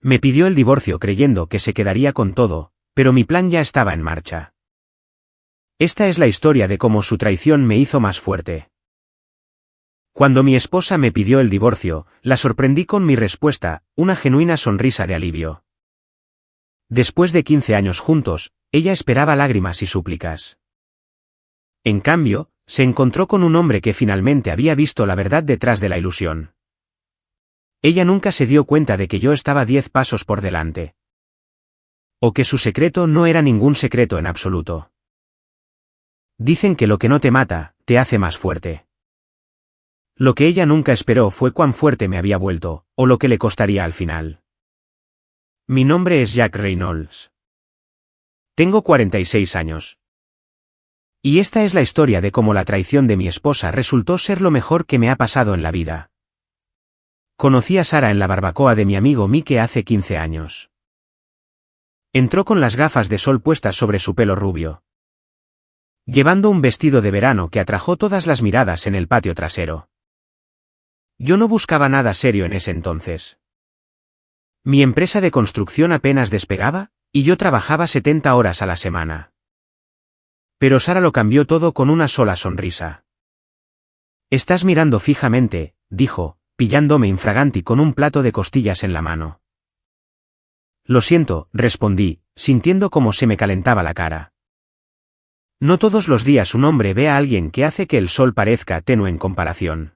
Me pidió el divorcio creyendo que se quedaría con todo, pero mi plan ya estaba en marcha. Esta es la historia de cómo su traición me hizo más fuerte. Cuando mi esposa me pidió el divorcio, la sorprendí con mi respuesta, una genuina sonrisa de alivio. Después de 15 años juntos, ella esperaba lágrimas y súplicas. En cambio, se encontró con un hombre que finalmente había visto la verdad detrás de la ilusión. Ella nunca se dio cuenta de que yo estaba 10 pasos por delante. O que su secreto no era ningún secreto en absoluto. Dicen que lo que no te mata, te hace más fuerte. Lo que ella nunca esperó fue cuán fuerte me había vuelto, o lo que le costaría al final. Mi nombre es Jack Reynolds. Tengo 46 años. Y esta es la historia de cómo la traición de mi esposa resultó ser lo mejor que me ha pasado en la vida. Conocí a Sara en la barbacoa de mi amigo Mike hace 15 años. Entró con las gafas de sol puestas sobre su pelo rubio, llevando un vestido de verano que atrajo todas las miradas en el patio trasero. Yo no buscaba nada serio en ese entonces. Mi empresa de construcción apenas despegaba, y yo trabajaba 70 horas a la semana. Pero Sara lo cambió todo con una sola sonrisa. «Estás mirando fijamente», dijo, pillándome infraganti con un plato de costillas en la mano. «Lo siento», respondí, sintiendo cómo se me calentaba la cara. No todos los días un hombre ve a alguien que hace que el sol parezca tenue en comparación.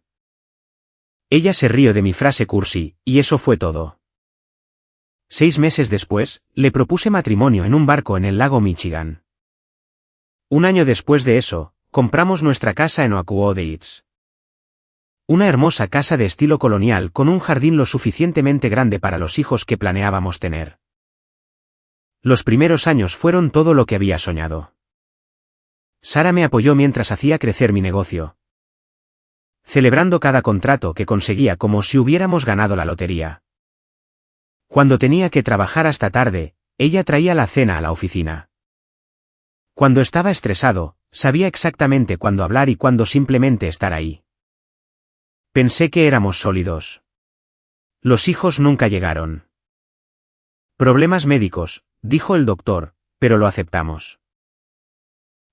Ella se rió de mi frase cursi, y eso fue todo. 6 meses después, le propuse matrimonio en un barco en el lago Michigan. Un año después de eso, compramos nuestra casa en Oahu-Odeitz. Una hermosa casa de estilo colonial con un jardín lo suficientemente grande para los hijos que planeábamos tener. Los primeros años fueron todo lo que había soñado. Sara me apoyó mientras hacía crecer mi negocio, celebrando cada contrato que conseguía como si hubiéramos ganado la lotería. Cuando tenía que trabajar hasta tarde, ella traía la cena a la oficina. Cuando estaba estresado, sabía exactamente cuándo hablar y cuándo simplemente estar ahí. Pensé que éramos sólidos. Los hijos nunca llegaron. Problemas médicos, dijo el doctor, pero lo aceptamos.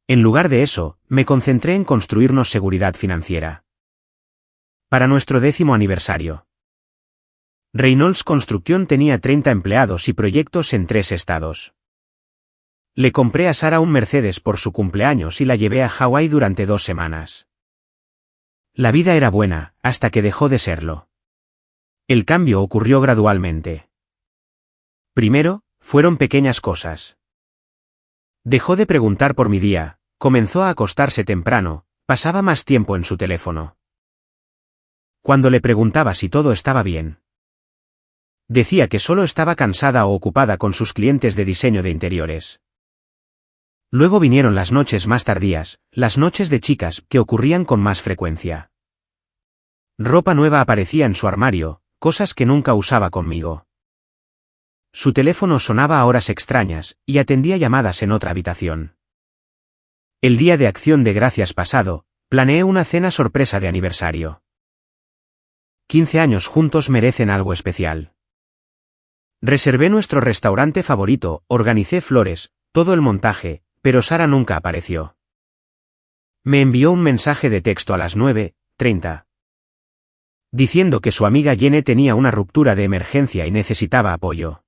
En lugar de eso, me concentré en construirnos seguridad financiera. Para nuestro 10º aniversario. Reynolds Construcción tenía 30 empleados y proyectos en 3 estados. Le compré a Sara un Mercedes por su cumpleaños y la llevé a Hawái durante 2 semanas. La vida era buena, hasta que dejó de serlo. El cambio ocurrió gradualmente. Primero, fueron pequeñas cosas. Dejó de preguntar por mi día, comenzó a acostarse temprano, pasaba más tiempo en su teléfono. Cuando le preguntaba si todo estaba bien, decía que solo estaba cansada o ocupada con sus clientes de diseño de interiores. Luego vinieron las noches más tardías, las noches de chicas que ocurrían con más frecuencia. Ropa nueva aparecía en su armario, cosas que nunca usaba conmigo. Su teléfono sonaba a horas extrañas, y atendía llamadas en otra habitación. El día de Acción de Gracias pasado, planeé una cena sorpresa de aniversario. 15 años juntos merecen algo especial. Reservé nuestro restaurante favorito, organicé flores, todo el montaje, pero Sara nunca apareció. Me envió un mensaje de texto a las 9:30. Diciendo que su amiga Jenny tenía una ruptura de emergencia y necesitaba apoyo.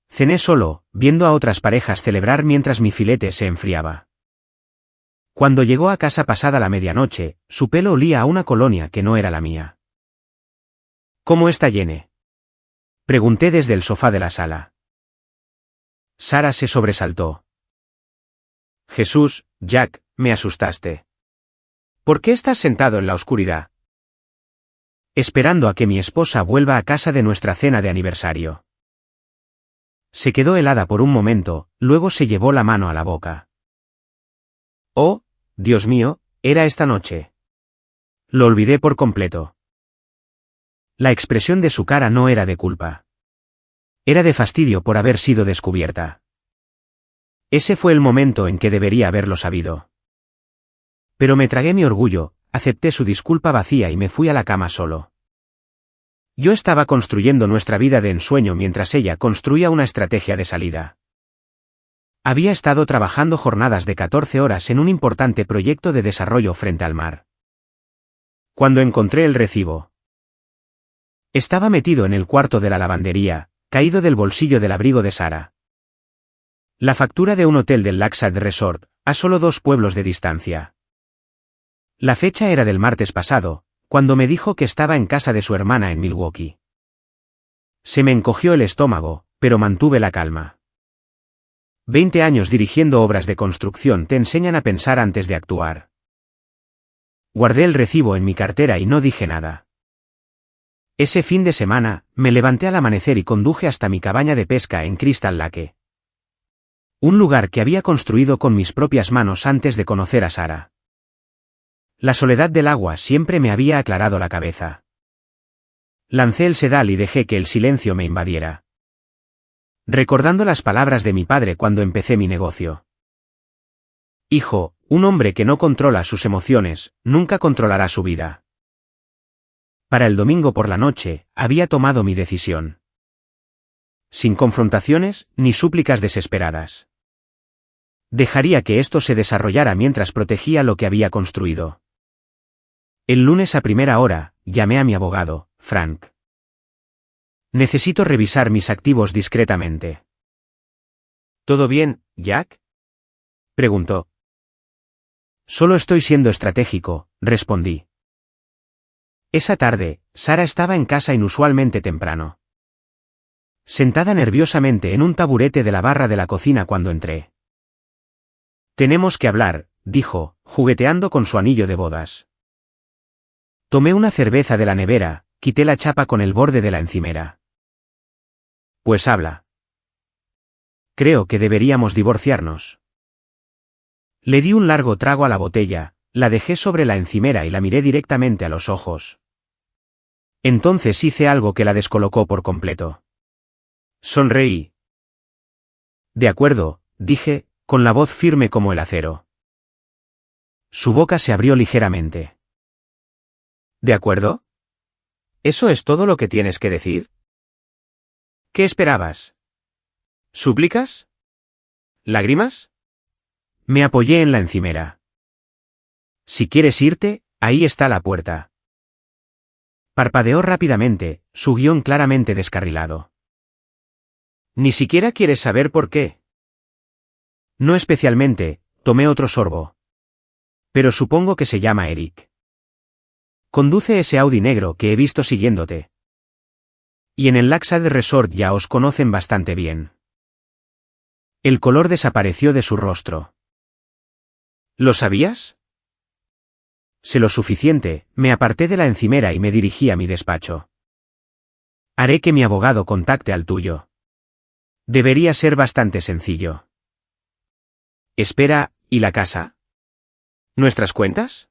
Cené solo, viendo a otras parejas celebrar mientras mi filete se enfriaba. Cuando llegó a casa pasada la medianoche, su pelo olía a una colonia que no era la mía. ¿Cómo está Jenny?, pregunté desde el sofá de la sala. Sara se sobresaltó. Jesús, Jack, me asustaste. ¿Por qué estás sentado en la oscuridad? Esperando a que mi esposa vuelva a casa de nuestra cena de aniversario. Se quedó helada por un momento, luego se llevó la mano a la boca. Oh, Dios mío, era esta noche. Lo olvidé por completo. La expresión de su cara no era de culpa. Era de fastidio por haber sido descubierta. Ese fue el momento en que debería haberlo sabido. Pero me tragué mi orgullo, acepté su disculpa vacía y me fui a la cama solo. Yo estaba construyendo nuestra vida de ensueño mientras ella construía una estrategia de salida. Había estado trabajando jornadas de 14 horas en un importante proyecto de desarrollo frente al mar. Cuando encontré el recibo, estaba metido en el cuarto de la lavandería, caído del bolsillo del abrigo de Sara. La factura de un hotel del Lakeside Resort, a solo 2 pueblos de distancia. La fecha era del martes pasado, cuando me dijo que estaba en casa de su hermana en Milwaukee. Se me encogió el estómago, pero mantuve la calma. 20 años dirigiendo obras de construcción te enseñan a pensar antes de actuar. Guardé el recibo en mi cartera y no dije nada. Ese fin de semana, me levanté al amanecer y conduje hasta mi cabaña de pesca en Crystal Lake. Un lugar que había construido con mis propias manos antes de conocer a Sara. La soledad del agua siempre me había aclarado la cabeza. Lancé el sedal y dejé que el silencio me invadiera. Recordando las palabras de mi padre cuando empecé mi negocio. Hijo, un hombre que no controla sus emociones, nunca controlará su vida. Para el domingo por la noche, había tomado mi decisión. Sin confrontaciones, ni súplicas desesperadas. Dejaría que esto se desarrollara mientras protegía lo que había construido. El lunes a primera hora, llamé a mi abogado, Frank. Necesito revisar mis activos discretamente. ¿Todo bien, Jack? Preguntó. Solo estoy siendo estratégico, respondí. Esa tarde, Sara estaba en casa inusualmente temprano. Sentada nerviosamente en un taburete de la barra de la cocina cuando entré. Tenemos que hablar, dijo, jugueteando con su anillo de bodas. Tomé una cerveza de la nevera, quité la chapa con el borde de la encimera. Pues habla. Creo que deberíamos divorciarnos. Le di un largo trago a la botella, la dejé sobre la encimera y la miré directamente a los ojos. Entonces hice algo que la descolocó por completo. Sonreí. De acuerdo, dije, con la voz firme como el acero. Su boca se abrió ligeramente. ¿De acuerdo? ¿Eso es todo lo que tienes que decir? ¿Qué esperabas? ¿Súplicas? ¿Lágrimas? Me apoyé en la encimera. Si quieres irte, ahí está la puerta. Parpadeó rápidamente, su guión claramente descarrilado. ¿Ni siquiera quieres saber por qué? No especialmente, tomé otro sorbo. Pero supongo que se llama Eric. Conduce ese Audi negro que he visto siguiéndote. Y en el Lakeside Resort ya os conocen bastante bien. El color desapareció de su rostro. ¿Lo sabías? Sé lo suficiente, me aparté de la encimera y me dirigí a mi despacho. Haré que mi abogado contacte al tuyo. Debería ser bastante sencillo. Espera, ¿y la casa? ¿Nuestras cuentas?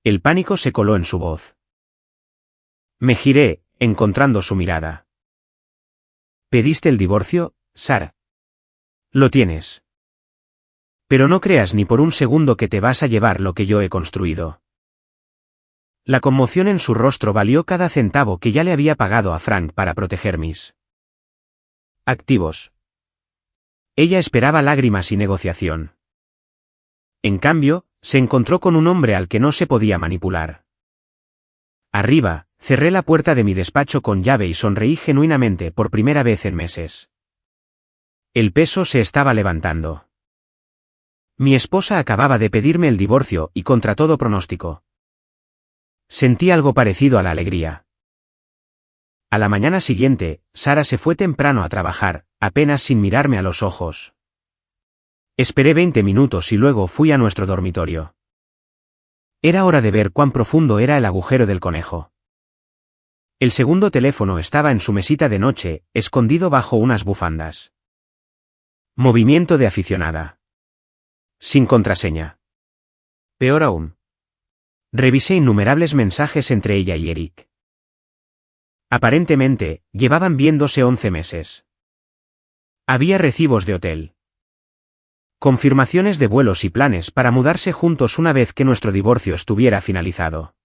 El pánico se coló en su voz. Me giré, encontrando su mirada. ¿Pediste el divorcio, Sara? Lo tienes. Pero no creas ni por un segundo que te vas a llevar lo que yo he construido. La conmoción en su rostro valió cada centavo que ya le había pagado a Frank para proteger mis activos. Ella esperaba lágrimas y negociación. En cambio, se encontró con un hombre al que no se podía manipular. Arriba, cerré la puerta de mi despacho con llave y sonreí genuinamente por primera vez en meses. El peso se estaba levantando. Mi esposa acababa de pedirme el divorcio y contra todo pronóstico. Sentí algo parecido a la alegría. A la mañana siguiente, Sara se fue temprano a trabajar, apenas sin mirarme a los ojos. Esperé 20 minutos y luego fui a nuestro dormitorio. Era hora de ver cuán profundo era el agujero del conejo. El segundo teléfono estaba en su mesita de noche, escondido bajo unas bufandas. Movimiento de aficionada. Sin contraseña. Peor aún. Revisé innumerables mensajes entre ella y Eric. Aparentemente, llevaban viéndose 11 meses. Había recibos de hotel. Confirmaciones de vuelos y planes para mudarse juntos una vez que nuestro divorcio estuviera finalizado.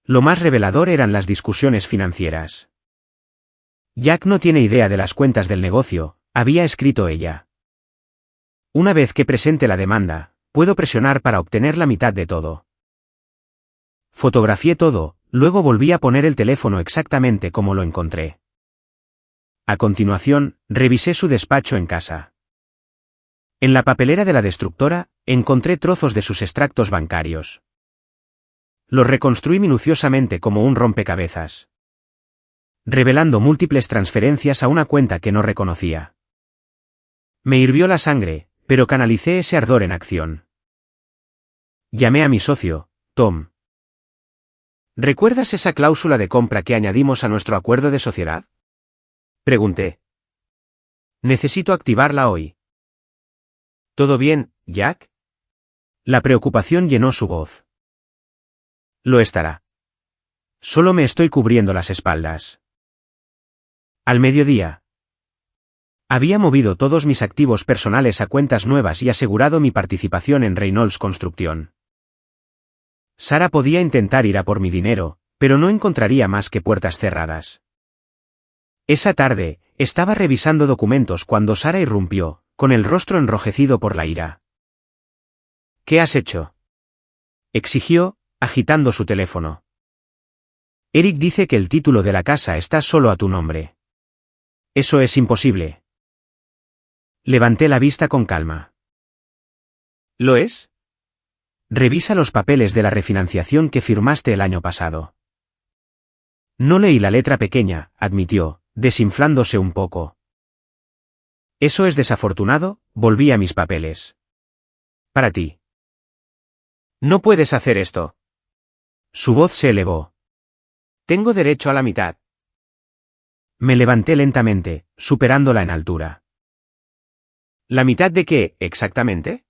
Lo más revelador eran las discusiones financieras. Jack no tiene idea de las cuentas del negocio, había escrito ella. Una vez que presente la demanda, puedo presionar para obtener la mitad de todo. Fotografié todo, luego volví a poner el teléfono exactamente como lo encontré. A continuación, revisé su despacho en casa. En la papelera de la destructora, encontré trozos de sus extractos bancarios. Los reconstruí minuciosamente como un rompecabezas, revelando múltiples transferencias a una cuenta que no reconocía. Me hirvió la sangre, pero canalicé ese ardor en acción. Llamé a mi socio, Tom. ¿Recuerdas esa cláusula de compra que añadimos a nuestro acuerdo de sociedad? Pregunté. Necesito activarla hoy. ¿Todo bien, Jack? La preocupación llenó su voz. Lo estará. Solo me estoy cubriendo las espaldas. Al mediodía. Había movido todos mis activos personales a cuentas nuevas y asegurado mi participación en Reynolds Construcción. Sara podía intentar ir a por mi dinero, pero no encontraría más que puertas cerradas. Esa tarde, estaba revisando documentos cuando Sara irrumpió, con el rostro enrojecido por la ira. ¿Qué has hecho?, exigió, agitando su teléfono. Eric dice que el título de la casa está solo a tu nombre. Eso es imposible. Levanté la vista con calma. ¿Lo es? Revisa los papeles de la refinanciación que firmaste el año pasado. No leí la letra pequeña, admitió, desinflándose un poco. Eso es desafortunado, volví a mis papeles. Para ti. No puedes hacer esto. Su voz se elevó. Tengo derecho a la mitad. Me levanté lentamente, superándola en altura. ¿La mitad de qué, exactamente?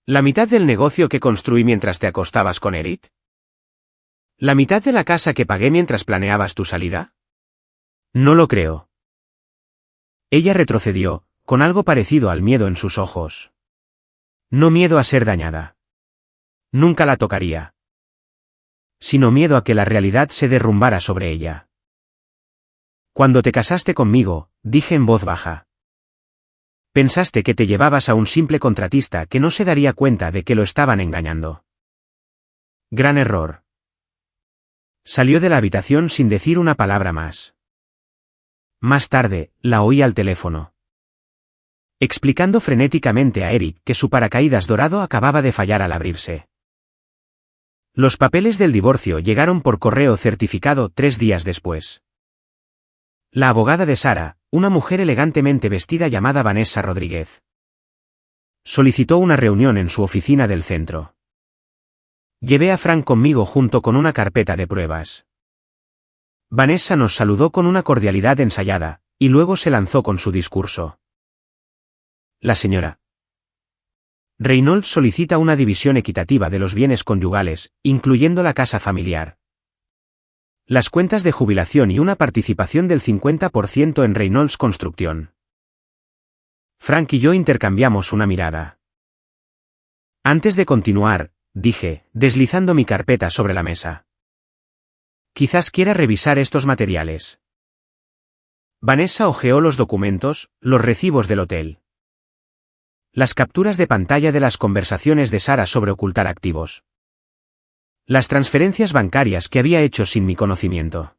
¿La mitad del negocio que construí mientras te acostabas con Eric? ¿La mitad de la casa que pagué mientras planeabas tu salida? No lo creo. Ella retrocedió, con algo parecido al miedo en sus ojos. No miedo a ser dañada. Nunca la tocaría. Sino miedo a que la realidad se derrumbara sobre ella. Cuando te casaste conmigo, dije en voz baja. Pensaste que te llevabas a un simple contratista que no se daría cuenta de que lo estaban engañando. Gran error. Salió de la habitación sin decir una palabra más. Más tarde, la oí al teléfono, explicando frenéticamente a Eric que su paracaídas dorado acababa de fallar al abrirse. Los papeles del divorcio llegaron por correo certificado 3 días después. La abogada de Sara, una mujer elegantemente vestida llamada Vanessa Rodríguez, solicitó una reunión en su oficina del centro. Llevé a Frank conmigo junto con una carpeta de pruebas. Vanessa nos saludó con una cordialidad ensayada, y luego se lanzó con su discurso. La señora Reynolds solicita una división equitativa de los bienes conyugales, incluyendo la casa familiar, las cuentas de jubilación y una participación del 50% en Reynolds Construcción. Frank y yo intercambiamos una mirada. Antes de continuar, dije, deslizando mi carpeta sobre la mesa. Quizás quiera revisar estos materiales. Vanessa hojeó los documentos, los recibos del hotel, las capturas de pantalla de las conversaciones de Sara sobre ocultar activos, las transferencias bancarias que había hecho sin mi conocimiento.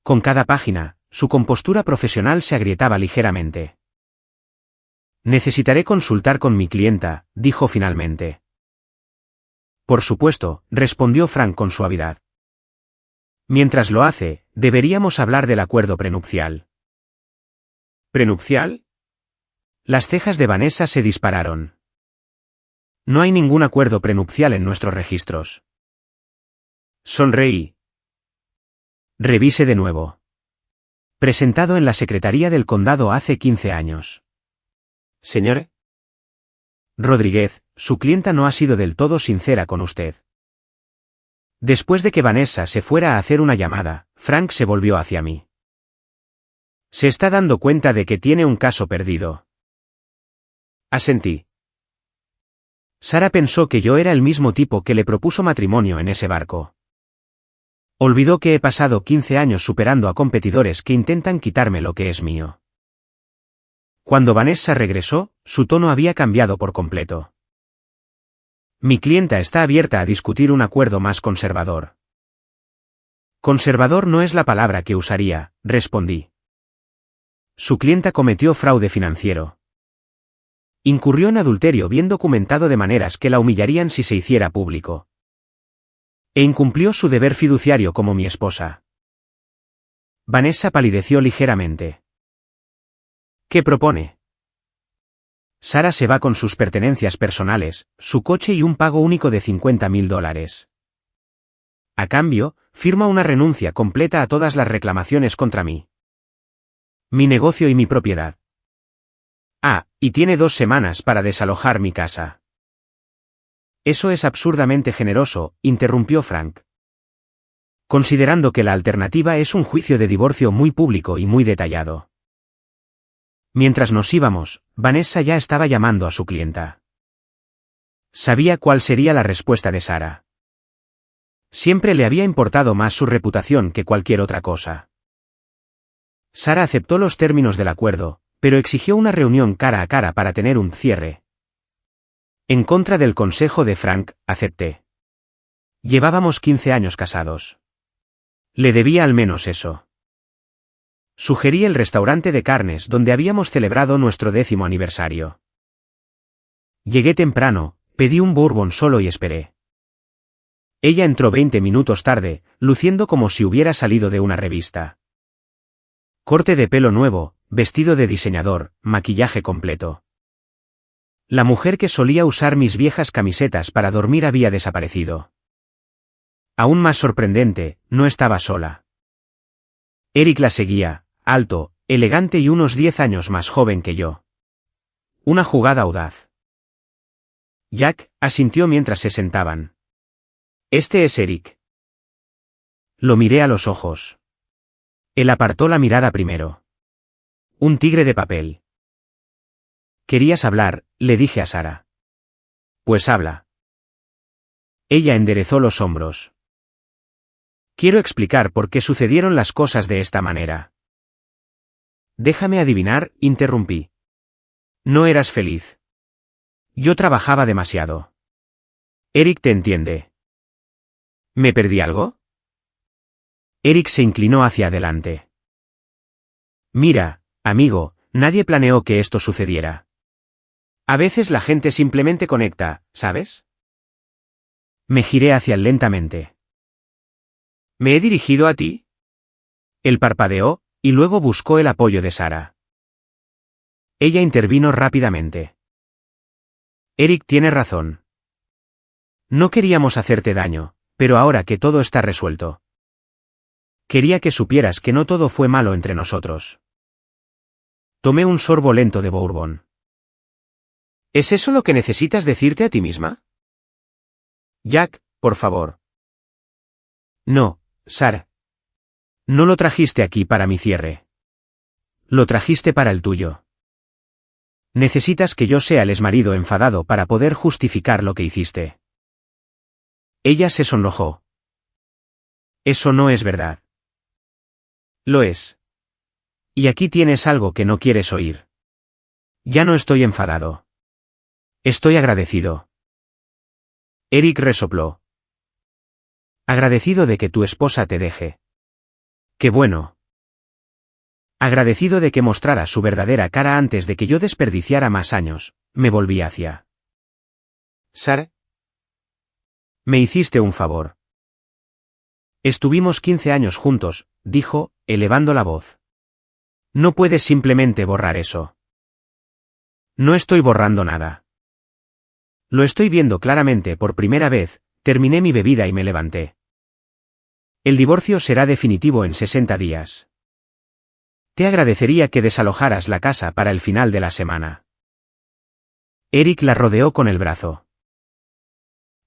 Con cada página, su compostura profesional se agrietaba ligeramente. Necesitaré consultar con mi clienta, dijo finalmente. Por supuesto, respondió Frank con suavidad. Mientras lo hace, deberíamos hablar del acuerdo prenupcial. ¿Prenupcial? Las cejas de Vanessa se dispararon. No hay ningún acuerdo prenupcial en nuestros registros. Sonreí. Revise de nuevo. Presentado en la Secretaría del Condado hace 15 años. Señor Rodríguez, su clienta no ha sido del todo sincera con usted. Después de que Vanessa se fuera a hacer una llamada, Frank se volvió hacia mí. Se está dando cuenta de que tiene un caso perdido. Asentí. Sara pensó que yo era el mismo tipo que le propuso matrimonio en ese barco. Olvidó que he pasado 15 años superando a competidores que intentan quitarme lo que es mío. Cuando Vanessa regresó, su tono había cambiado por completo. Mi clienta está abierta a discutir un acuerdo más conservador. Conservador no es la palabra que usaría, respondí. Su clienta cometió fraude financiero. Incurrió en adulterio bien documentado de maneras que la humillarían si se hiciera público. E incumplió su deber fiduciario como mi esposa. Vanessa palideció ligeramente. ¿Qué propone? Sara se va con sus pertenencias personales, su coche y un pago único de $50.000. A cambio, firma una renuncia completa a todas las reclamaciones contra mí. Mi negocio y mi propiedad. Ah, y tiene 2 semanas para desalojar mi casa. Eso es absurdamente generoso, interrumpió Frank. Considerando que la alternativa es un juicio de divorcio muy público y muy detallado. Mientras nos íbamos, Vanessa ya estaba llamando a su clienta. Sabía cuál sería la respuesta de Sara. Siempre le había importado más su reputación que cualquier otra cosa. Sara aceptó los términos del acuerdo, pero exigió una reunión cara a cara para tener un cierre. En contra del consejo de Frank, acepté. Llevábamos 15 años casados. Le debía al menos eso. Sugerí el restaurante de carnes donde habíamos celebrado nuestro 10º aniversario. Llegué temprano, pedí un bourbon solo y esperé. Ella entró 20 minutos tarde, luciendo como si hubiera salido de una revista. Corte de pelo nuevo, vestido de diseñador, maquillaje completo. La mujer que solía usar mis viejas camisetas para dormir había desaparecido. Aún más sorprendente, no estaba sola. Eric la seguía, alto, elegante y unos 10 años más joven que yo. Una jugada audaz. Jack asintió mientras se sentaban. Este es Eric. Lo miré a los ojos. Él apartó la mirada primero. Un tigre de papel. ¿Querías hablar?, le dije a Sara. Pues habla. Ella enderezó los hombros. Quiero explicar por qué sucedieron las cosas de esta manera. Déjame adivinar, interrumpí. No eras feliz. Yo trabajaba demasiado. Eric te entiende. ¿Me perdí algo? Eric se inclinó hacia adelante. Mira, amigo, nadie planeó que esto sucediera. A veces la gente simplemente conecta, ¿sabes? Me giré hacia él lentamente. ¿Me he dirigido a ti? Él parpadeó, y luego buscó el apoyo de Sara. Ella intervino rápidamente. Eric tiene razón. No queríamos hacerte daño, pero ahora que todo está resuelto. Quería que supieras que no todo fue malo entre nosotros. Tomé un sorbo lento de bourbon. ¿Es eso lo que necesitas decirte a ti misma? Jack, por favor. No, Sara. No lo trajiste aquí para mi cierre. Lo trajiste para el tuyo. Necesitas que yo sea el exmarido enfadado para poder justificar lo que hiciste. Ella se sonrojó. Eso no es verdad. Lo es. Y aquí tienes algo que no quieres oír. Ya no estoy enfadado. Estoy agradecido. Eric resopló. Agradecido de que tu esposa te deje. ¡Qué bueno! Agradecido de que mostrara su verdadera cara antes de que yo desperdiciara más años, me volví hacia Sara. Me hiciste un favor. Estuvimos 15 años juntos, dijo, elevando la voz. No puedes simplemente borrar eso. No estoy borrando nada. Lo estoy viendo claramente por primera vez, terminé mi bebida y me levanté. El divorcio será definitivo en 60 días. Te agradecería que desalojaras la casa para el final de la semana. Eric la rodeó con el brazo.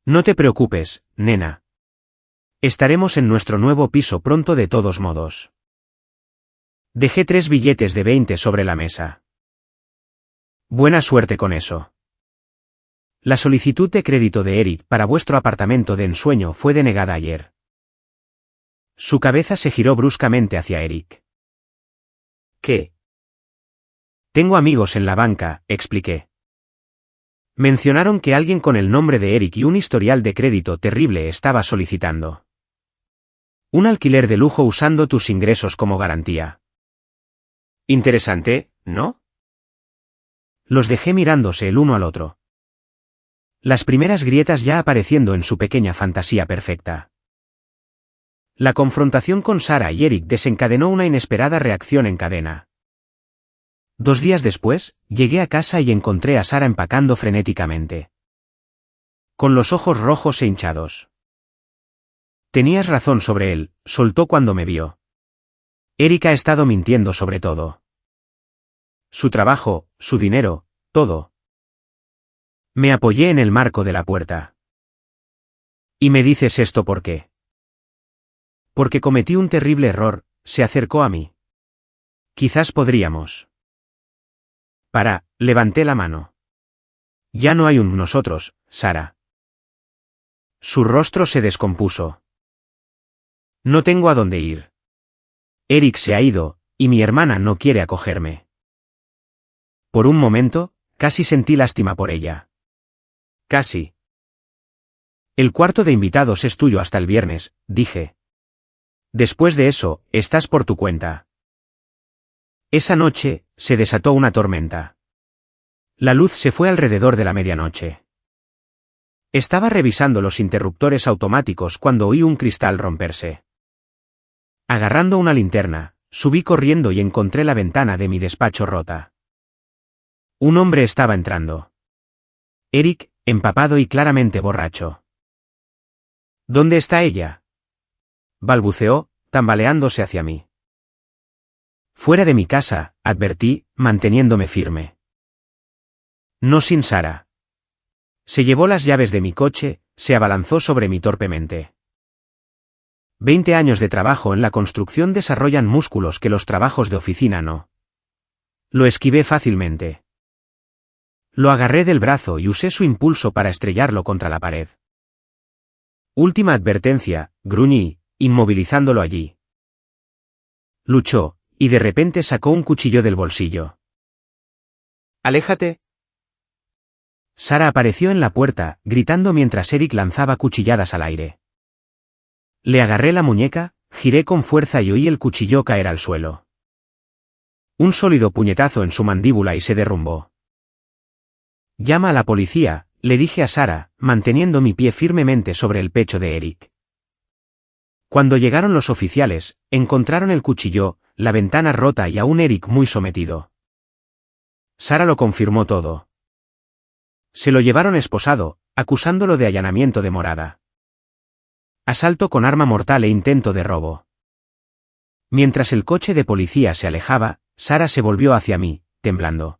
No te preocupes, nena. Estaremos en nuestro nuevo piso pronto de todos modos. Dejé 3 billetes de 20 sobre la mesa. Buena suerte con eso. La solicitud de crédito de Eric para vuestro apartamento de ensueño fue denegada ayer. Su cabeza se giró bruscamente hacia Eric. ¿Qué? Tengo amigos en la banca, expliqué. Mencionaron que alguien con el nombre de Eric y un historial de crédito terrible estaba solicitando un alquiler de lujo usando tus ingresos como garantía. Interesante, ¿no? Los dejé mirándose el uno al otro. Las primeras grietas ya apareciendo en su pequeña fantasía perfecta. La confrontación con Sarah y Eric desencadenó una inesperada reacción en cadena. 2 días después, llegué a casa y encontré a Sarah empacando frenéticamente. Con los ojos rojos e hinchados. Tenías razón sobre él, soltó cuando me vio. Eric ha estado mintiendo sobre todo. Su trabajo, su dinero, todo. Me apoyé en el marco de la puerta. ¿Y me dices esto por qué? Porque cometí un terrible error, se acercó a mí. Quizás podríamos. Levanté la mano. Ya no hay un nosotros, Sarah. Su rostro se descompuso. No tengo a dónde ir. Eric se ha ido, y mi hermana no quiere acogerme. Por un momento, casi sentí lástima por ella. Casi. El cuarto de invitados es tuyo hasta el viernes, dije. Después de eso, estás por tu cuenta. Esa noche, se desató una tormenta. La luz se fue alrededor de la medianoche. Estaba revisando los interruptores automáticos cuando oí un cristal romperse. Agarrando una linterna, subí corriendo y encontré la ventana de mi despacho rota. Un hombre estaba entrando. Eric, empapado y claramente borracho. ¿Dónde está ella?, balbuceó, tambaleándose hacia mí. Fuera de mi casa, advertí, manteniéndome firme. No sin Sarah. Se llevó las llaves de mi coche, se abalanzó sobre mí torpemente. 20 años de trabajo en la construcción desarrollan músculos que los trabajos de oficina no. Lo esquivé fácilmente. Lo agarré del brazo y usé su impulso para estrellarlo contra la pared. Última advertencia, gruñí, inmovilizándolo allí. Luchó, y de repente sacó un cuchillo del bolsillo. ¡Aléjate! Sarah apareció en la puerta, gritando mientras Eric lanzaba cuchilladas al aire. Le agarré la muñeca, giré con fuerza y oí el cuchillo caer al suelo. Un sólido puñetazo en su mandíbula y se derrumbó. Llama a la policía, le dije a Sarah, manteniendo mi pie firmemente sobre el pecho de Eric. Cuando llegaron los oficiales, encontraron el cuchillo, la ventana rota y a un Eric muy sometido. Sarah lo confirmó todo. Se lo llevaron esposado, acusándolo de allanamiento de morada. Asalto con arma mortal e intento de robo. Mientras el coche de policía se alejaba, Sarah se volvió hacia mí, temblando.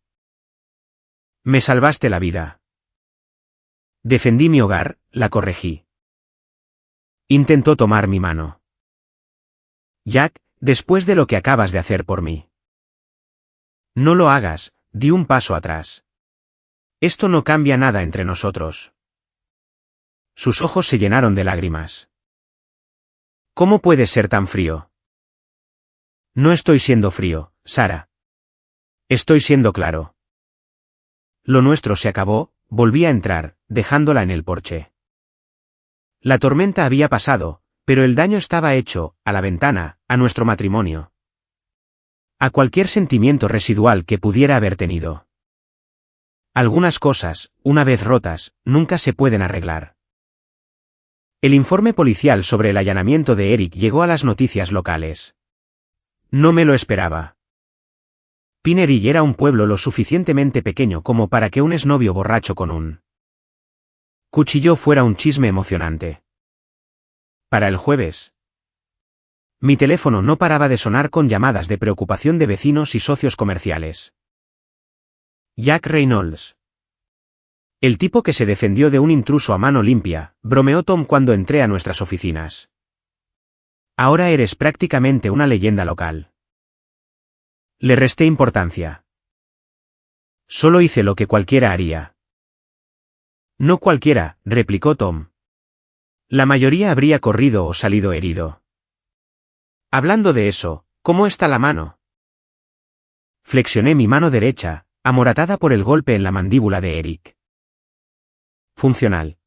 Me salvaste la vida. Defendí mi hogar, la corregí. Intentó tomar mi mano. Jack, después de lo que acabas de hacer por mí. No lo hagas, di un paso atrás. Esto no cambia nada entre nosotros. Sus ojos se llenaron de lágrimas. ¿Cómo puedes ser tan frío? No estoy siendo frío, Sarah. Estoy siendo claro. Lo nuestro se acabó, volví a entrar, dejándola en el porche. La tormenta había pasado, pero el daño estaba hecho, a la ventana, a nuestro matrimonio. A cualquier sentimiento residual que pudiera haber tenido. Algunas cosas, una vez rotas, nunca se pueden arreglar. El informe policial sobre el allanamiento de Eric llegó a las noticias locales. No me lo esperaba. Pinnery era un pueblo lo suficientemente pequeño como para que un exnovio borracho con un cuchillo fuera un chisme emocionante. Para el jueves. Mi teléfono no paraba de sonar con llamadas de preocupación de vecinos y socios comerciales. Jack Reynolds. El tipo que se defendió de un intruso a mano limpia, bromeó Tom cuando entré a nuestras oficinas. Ahora eres prácticamente una leyenda local. Le resté importancia. Solo hice lo que cualquiera haría. No cualquiera, replicó Tom. La mayoría habría corrido o salido herido. Hablando de eso, ¿cómo está la mano? Flexioné mi mano derecha, amoratada por el golpe en la mandíbula de Eric. Funcional.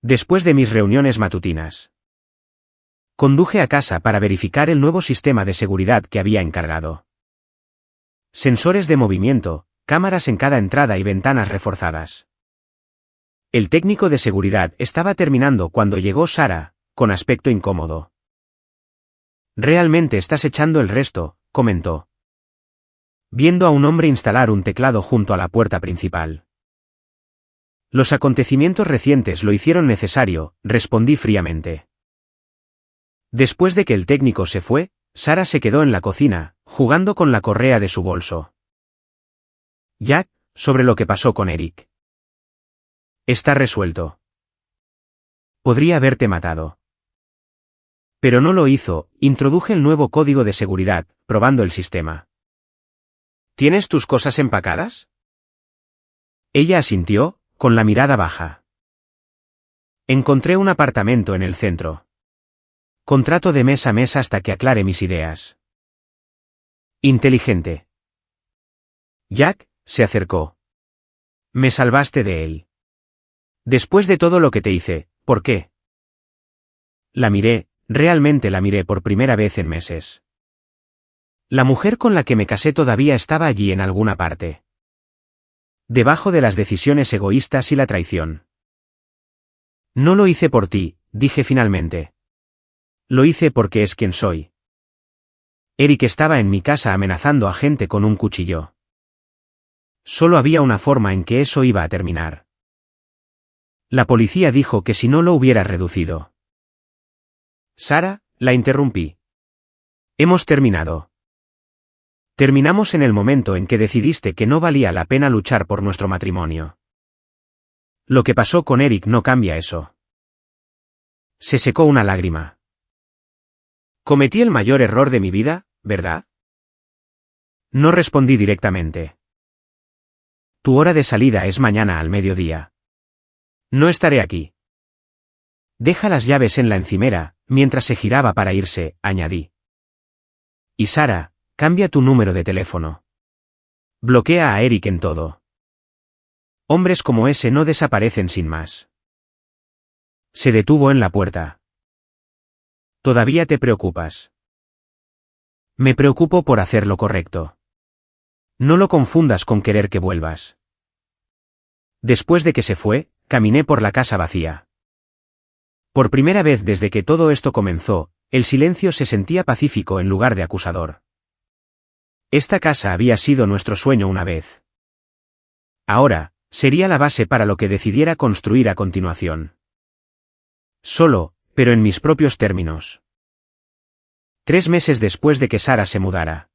Después de mis reuniones matutinas, conduje a casa para verificar el nuevo sistema de seguridad que había encargado. Sensores de movimiento, cámaras en cada entrada y ventanas reforzadas. El técnico de seguridad estaba terminando cuando llegó Sara, con aspecto incómodo. «Realmente estás echando el resto», comentó, viendo a un hombre instalar un teclado junto a la puerta principal. «Los acontecimientos recientes lo hicieron necesario», respondí fríamente. Después de que el técnico se fue, Sara se quedó en la cocina, jugando con la correa de su bolso. «Jack, sobre lo que pasó con Eric. Está resuelto. Podría haberte matado. Pero no lo hizo, introduje el nuevo código de seguridad, probando el sistema. ¿Tienes tus cosas empacadas?» Ella asintió, con la mirada baja. Encontré un apartamento en el centro. Contrato de mes a mes hasta que aclare mis ideas. Inteligente. Jack se acercó. Me salvaste de él. Después de todo lo que te hice, ¿por qué? La miré, realmente la miré por primera vez en meses. La mujer con la que me casé todavía estaba allí en alguna parte. Debajo de las decisiones egoístas y la traición. No lo hice por ti, dije finalmente. Lo hice porque es quien soy. Eric estaba en mi casa amenazando a gente con un cuchillo. Solo había una forma en que eso iba a terminar. La policía dijo que si no lo hubiera reducido. Sara, la interrumpí. Hemos terminado. Terminamos en el momento en que decidiste que no valía la pena luchar por nuestro matrimonio. Lo que pasó con Eric no cambia eso. Se secó una lágrima. Cometí el mayor error de mi vida, ¿verdad? No respondí directamente. Tu hora de salida es mañana al mediodía. No estaré aquí. Deja las llaves en la encimera, mientras se giraba para irse, añadí. Y Sara, cambia tu número de teléfono. Bloquea a Eric en todo. Hombres como ese no desaparecen sin más. Se detuvo en la puerta. ¿Todavía te preocupas? Me preocupo por hacer lo correcto. No lo confundas con querer que vuelvas. Después de que se fue, caminé por la casa vacía. Por primera vez desde que todo esto comenzó, el silencio se sentía pacífico en lugar de acusador. Esta casa había sido nuestro sueño una vez. Ahora, sería la base para lo que decidiera construir a continuación. Solo, pero en mis propios términos. 3 meses después de que Sara se mudara.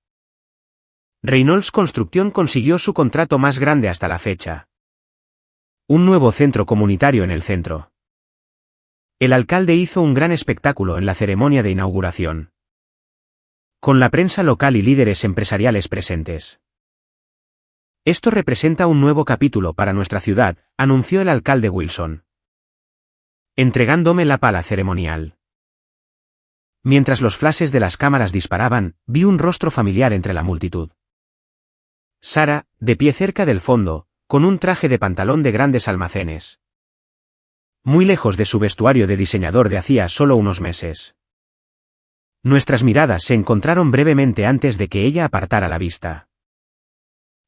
Reynolds Construcción consiguió su contrato más grande hasta la fecha. Un nuevo centro comunitario en el centro. El alcalde hizo un gran espectáculo en la ceremonia de inauguración. Con la prensa local y líderes empresariales presentes. Esto representa un nuevo capítulo para nuestra ciudad, anunció el alcalde Wilson, entregándome la pala ceremonial. Mientras los flashes de las cámaras disparaban, vi un rostro familiar entre la multitud. Sara, de pie cerca del fondo, con un traje de pantalón de grandes almacenes. Muy lejos de su vestuario de diseñador de hacía solo unos meses. Nuestras miradas se encontraron brevemente antes de que ella apartara la vista.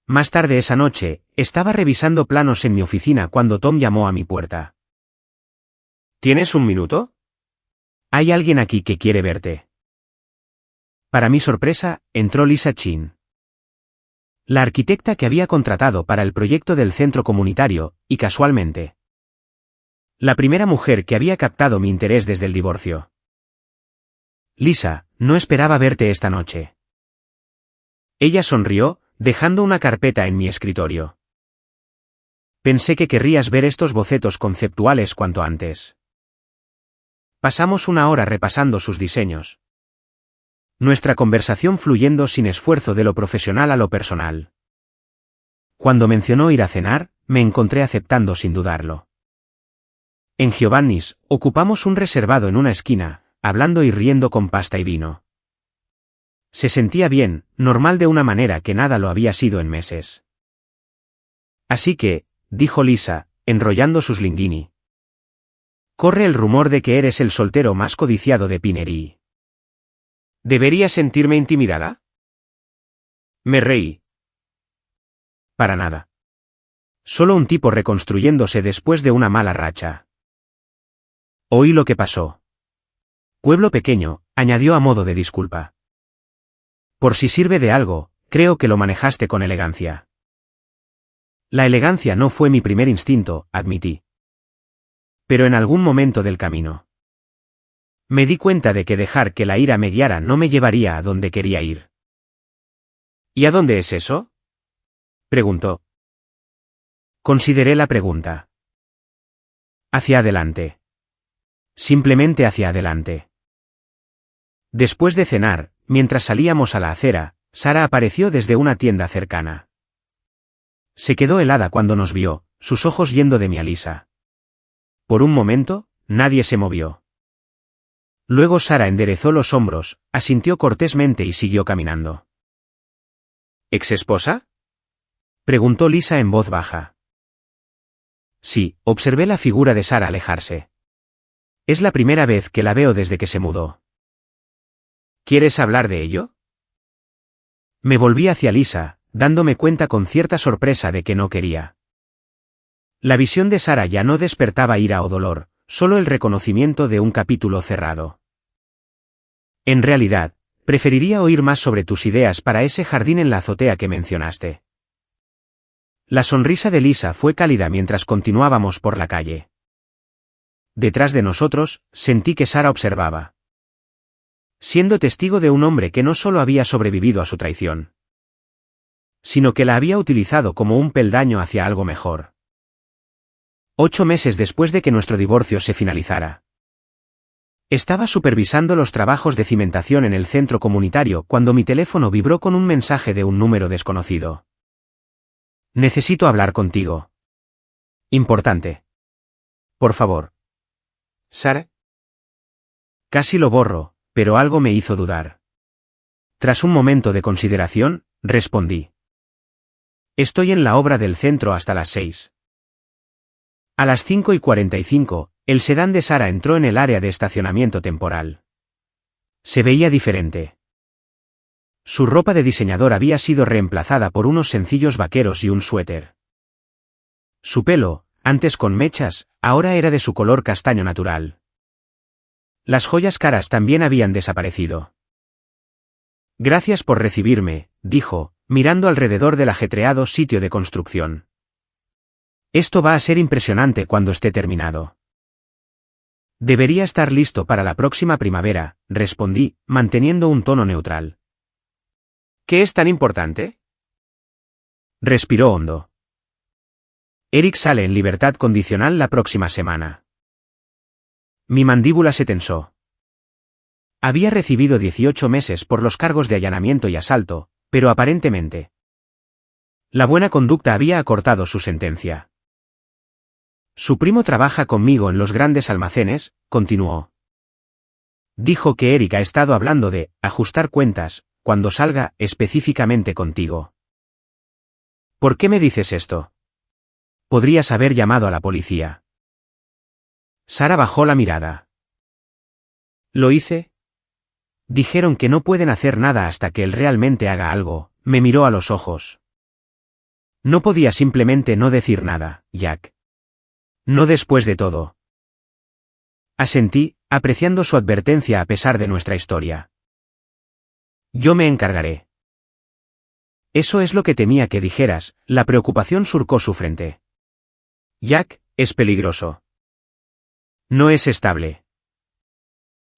Más tarde esa noche, estaba revisando planos en mi oficina cuando Tom llamó a mi puerta. ¿Tienes un minuto? Hay alguien aquí que quiere verte. Para mi sorpresa, entró Lisa Chin. La arquitecta que había contratado para el proyecto del centro comunitario, y casualmente. La primera mujer que había captado mi interés desde el divorcio. Lisa, no esperaba verte esta noche. Ella sonrió, dejando una carpeta en mi escritorio. Pensé que querrías ver estos bocetos conceptuales cuanto antes. Pasamos una hora repasando sus diseños. Nuestra conversación fluyendo sin esfuerzo de lo profesional a lo personal. Cuando mencionó ir a cenar, me encontré aceptando sin dudarlo. En Giovanni's, ocupamos un reservado en una esquina, hablando y riendo con pasta y vino. Se sentía bien, normal de una manera que nada lo había sido en meses. Así que, dijo Lisa, enrollando sus linguini. Corre el rumor de que eres el soltero más codiciado de Pinery. ¿Debería sentirme intimidada? Me reí. Para nada. Solo un tipo reconstruyéndose después de una mala racha. Oí lo que pasó. Pueblo pequeño, añadió a modo de disculpa. Por si sirve de algo, creo que lo manejaste con elegancia. La elegancia no fue mi primer instinto, admití. Pero en algún momento del camino. Me di cuenta de que dejar que la ira me guiara no me llevaría a donde quería ir. ¿Y a dónde es eso? Preguntó. Consideré la pregunta. Hacia adelante. Simplemente hacia adelante. Después de cenar, mientras salíamos a la acera, Sara apareció desde una tienda cercana. Se quedó helada cuando nos vio, sus ojos yendo de mí a Lisa. Por un momento, nadie se movió. Luego Sara enderezó los hombros, asintió cortésmente y siguió caminando. ¿Ex esposa? Preguntó Lisa en voz baja. Sí, observé la figura de Sara alejarse. Es la primera vez que la veo desde que se mudó. ¿Quieres hablar de ello? Me volví hacia Lisa, dándome cuenta con cierta sorpresa de que no quería. La visión de Sara ya no despertaba ira o dolor, solo el reconocimiento de un capítulo cerrado. En realidad, preferiría oír más sobre tus ideas para ese jardín en la azotea que mencionaste. La sonrisa de Lisa fue cálida mientras continuábamos por la calle. Detrás de nosotros, sentí que Sara observaba. Siendo testigo de un hombre que no solo había sobrevivido a su traición, sino que la había utilizado como un peldaño hacia algo mejor. 8 meses después de que nuestro divorcio se finalizara. Estaba supervisando los trabajos de cimentación en el centro comunitario cuando mi teléfono vibró con un mensaje de un número desconocido. Necesito hablar contigo. Importante. Por favor. ¿Sara? Casi lo borro, pero algo me hizo dudar. Tras un momento de consideración, respondí. Estoy en la obra del centro hasta las 6. A las 5:45, el sedán de Sara entró en el área de estacionamiento temporal. Se veía diferente. Su ropa de diseñador había sido reemplazada por unos sencillos vaqueros y un suéter. Su pelo, antes con mechas, ahora era de su color castaño natural. Las joyas caras también habían desaparecido. Gracias por recibirme, dijo, mirando alrededor del ajetreado sitio de construcción. Esto va a ser impresionante cuando esté terminado. Debería estar listo para la próxima primavera, respondí, manteniendo un tono neutral. ¿Qué es tan importante? Respiró hondo. Eric sale en libertad condicional la próxima semana. Mi mandíbula se tensó. Había recibido 18 meses por los cargos de allanamiento y asalto, pero aparentemente la buena conducta había acortado su sentencia. Su primo trabaja conmigo en los grandes almacenes, continuó. Dijo que Eric ha estado hablando de ajustar cuentas, cuando salga específicamente contigo. ¿Por qué me dices esto? Podrías haber llamado a la policía. Sara bajó la mirada. ¿Lo hice? Dijeron que no pueden hacer nada hasta que él realmente haga algo, me miró a los ojos. No podía simplemente no decir nada, Jack. No después de todo. Asentí, apreciando su advertencia a pesar de nuestra historia. Yo me encargaré. Eso es lo que temía que dijeras, la preocupación surcó su frente. Jack, es peligroso. No es estable.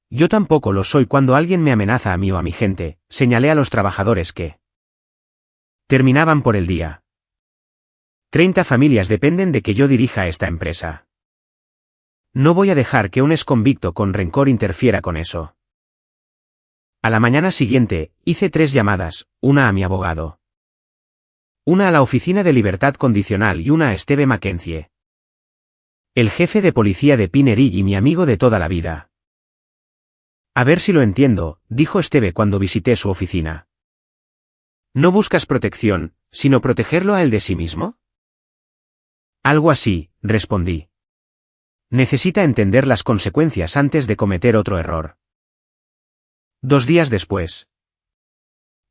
Yo tampoco lo soy cuando alguien me amenaza a mí o a mi gente, señalé a los trabajadores que terminaban por el día. 30 familias dependen de que yo dirija esta empresa. No voy a dejar que un exconvicto con rencor interfiera con eso. A la mañana siguiente, hice 3 llamadas, una a mi abogado, una a la Oficina de Libertad Condicional y una a Steve Mackenzie, el jefe de policía de Pinery y mi amigo de toda la vida. A ver si lo entiendo, dijo Esteve cuando visité su oficina. ¿No buscas protección, sino protegerlo a él de sí mismo? Algo así, respondí. Necesita entender las consecuencias antes de cometer otro error. 2 días después.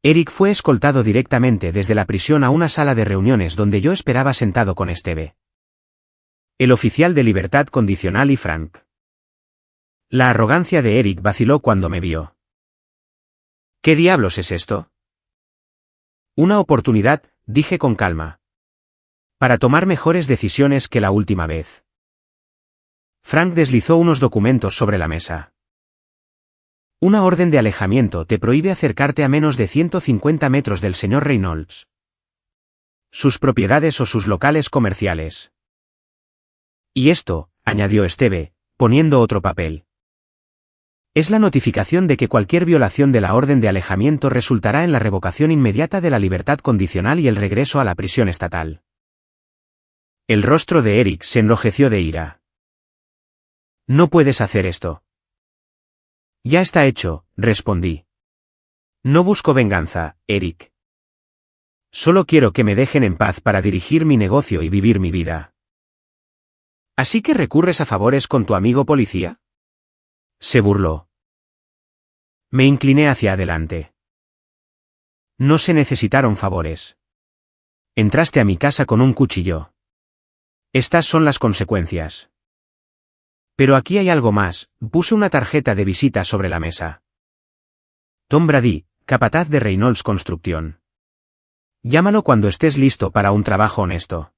Eric fue escoltado directamente desde la prisión a una sala de reuniones donde yo esperaba sentado con Esteve. El oficial de libertad condicional y Frank. La arrogancia de Eric vaciló cuando me vio. ¿Qué diablos es esto? Una oportunidad, dije con calma. Para tomar mejores decisiones que la última vez. Frank deslizó unos documentos sobre la mesa. Una orden de alejamiento te prohíbe acercarte a menos de 150 metros del señor Reynolds, sus propiedades o sus locales comerciales. Y esto, añadió Esteve, poniendo otro papel. Es la notificación de que cualquier violación de la orden de alejamiento resultará en la revocación inmediata de la libertad condicional y el regreso a la prisión estatal. El rostro de Eric se enrojeció de ira. No puedes hacer esto. Ya está hecho, respondí. No busco venganza, Eric. Solo quiero que me dejen en paz para dirigir mi negocio y vivir mi vida. ¿Así que recurres a favores con tu amigo policía? Se burló. Me incliné hacia adelante. No se necesitaron favores. Entraste a mi casa con un cuchillo. Estas son las consecuencias. Pero aquí hay algo más, puse una tarjeta de visita sobre la mesa. Tom Brady, capataz de Reynolds Construcción. Llámalo cuando estés listo para un trabajo honesto.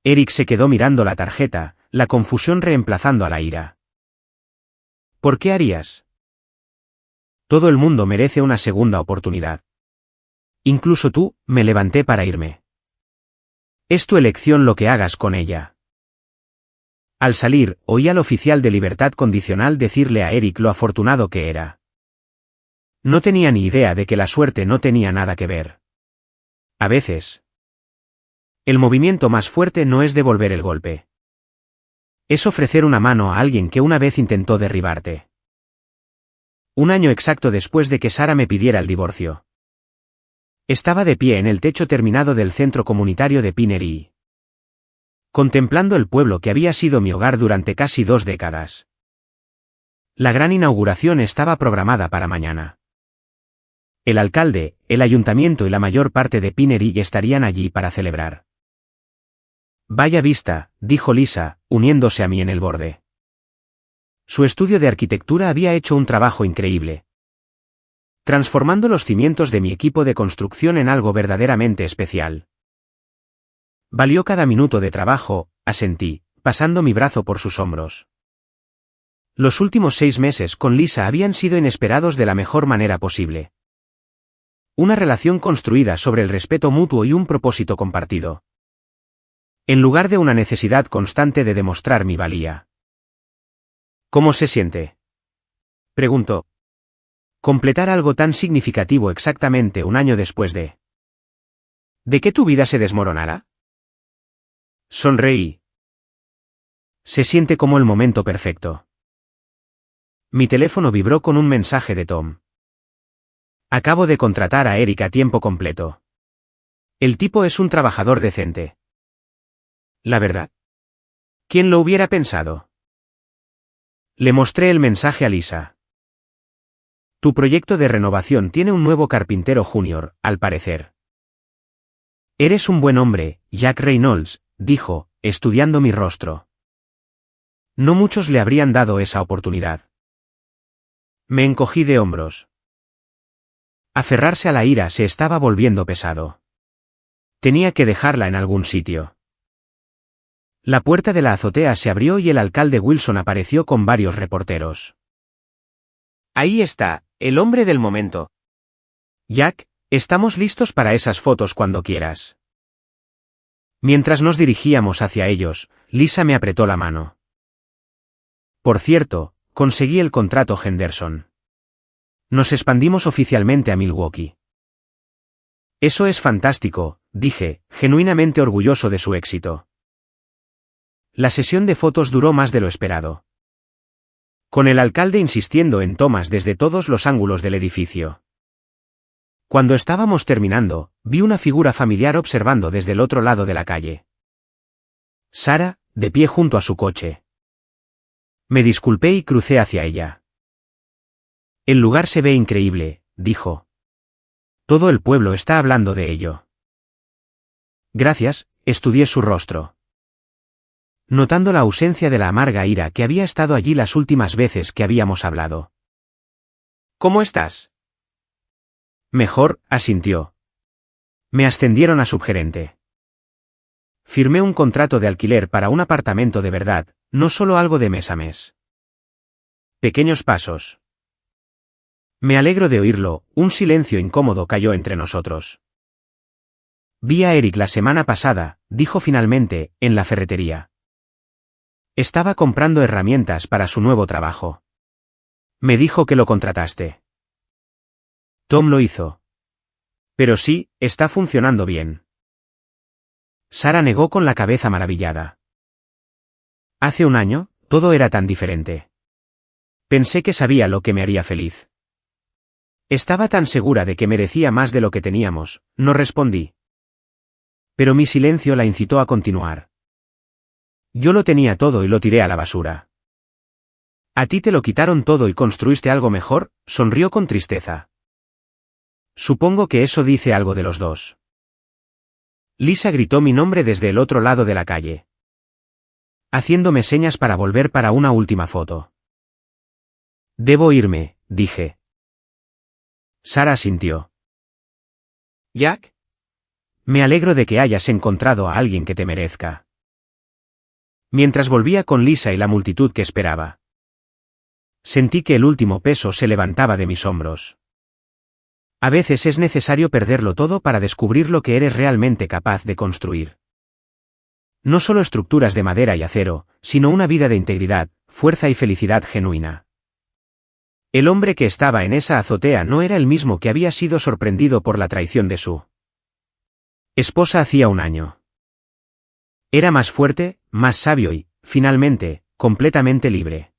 Eric se quedó mirando la tarjeta, la confusión reemplazando a la ira. ¿Por qué harías? Todo el mundo merece una segunda oportunidad. Incluso tú, me levanté para irme. Es tu elección lo que hagas con ella. Al salir, oí al oficial de libertad condicional decirle a Eric lo afortunado que era. No tenía ni idea de que la suerte no tenía nada que ver. A veces. El movimiento más fuerte no es devolver el golpe. Es ofrecer una mano a alguien que una vez intentó derribarte. 1 año exacto después de que Sara me pidiera el divorcio. Estaba de pie en el techo terminado del centro comunitario de Pinery, contemplando el pueblo que había sido mi hogar durante casi 2 décadas. La gran inauguración estaba programada para mañana. El alcalde, el ayuntamiento y la mayor parte de Pinery estarían allí para celebrar. Vaya vista, dijo Lisa, uniéndose a mí en el borde. Su estudio de arquitectura había hecho un trabajo increíble, transformando los cimientos de mi equipo de construcción en algo verdaderamente especial. Valió cada minuto de trabajo, asentí, pasando mi brazo por sus hombros. Los últimos 6 meses con Lisa habían sido inesperados de la mejor manera posible. Una relación construida sobre el respeto mutuo y un propósito compartido. En lugar de una necesidad constante de demostrar mi valía. ¿Cómo se siente? Preguntó. Completar algo tan significativo exactamente 1 año después de que tu vida se desmoronara. Sonreí. Se siente como el momento perfecto. Mi teléfono vibró con un mensaje de Tom. Acabo de contratar a Eric a tiempo completo. El tipo es un trabajador decente. La verdad. ¿Quién lo hubiera pensado? Le mostré el mensaje a Lisa. Tu proyecto de renovación tiene un nuevo carpintero junior, al parecer. Eres un buen hombre, Jack Reynolds, dijo, estudiando mi rostro. No muchos le habrían dado esa oportunidad. Me encogí de hombros. Aferrarse a la ira se estaba volviendo pesado. Tenía que dejarla en algún sitio. La puerta de la azotea se abrió y el alcalde Wilson apareció con varios reporteros. Ahí está, el hombre del momento. Jack, estamos listos para esas fotos cuando quieras. Mientras nos dirigíamos hacia ellos, Lisa me apretó la mano. Por cierto, conseguí el contrato Henderson. Nos expandimos oficialmente a Milwaukee. Eso es fantástico, dije, genuinamente orgulloso de su éxito. La sesión de fotos duró más de lo esperado. con el alcalde insistiendo en tomas desde todos los ángulos del edificio. Cuando estábamos terminando, vi una figura familiar observando desde el otro lado de la calle. Sara, de pie junto a su coche. Me disculpé y crucé hacia ella. El lugar se ve increíble, dijo. Todo el pueblo está hablando de ello. Gracias, estudié su rostro. Notando la ausencia de la amarga ira que había estado allí las últimas veces que habíamos hablado. ¿Cómo estás? Mejor, asintió. Me ascendieron a subgerente. Firmé un contrato de alquiler para un apartamento de verdad, no solo algo de mes a mes. Pequeños pasos. Me alegro de oírlo, un silencio incómodo cayó entre nosotros. Vi a Eric la semana pasada, dijo finalmente, en la ferretería. Estaba comprando herramientas para su nuevo trabajo. Me dijo que lo contrataste. Tom lo hizo. Pero sí, está funcionando bien. Sara negó con la cabeza maravillada. Hace un año, todo era tan diferente. Pensé que sabía lo que me haría feliz. Estaba tan segura de que merecía más de lo que teníamos, no respondí. Pero mi silencio la incitó a continuar. Yo lo tenía todo y lo tiré a la basura. A ti te lo quitaron todo y construiste algo mejor, sonrió con tristeza. Supongo que eso dice algo de los dos. Lisa gritó mi nombre desde el otro lado de la calle, haciéndome señas para volver para una última foto. Debo irme, dije. Sara asintió. ¿Jack? Me alegro de que hayas encontrado a alguien que te merezca. Mientras volvía con Lisa y la multitud que esperaba, sentí que el último peso se levantaba de mis hombros. A veces es necesario perderlo todo para descubrir lo que eres realmente capaz de construir. No solo estructuras de madera y acero, sino una vida de integridad, fuerza y felicidad genuina. El hombre que estaba en esa azotea no era el mismo que había sido sorprendido por la traición de su esposa hacía un año. Era más fuerte, más sabio y, finalmente, completamente libre.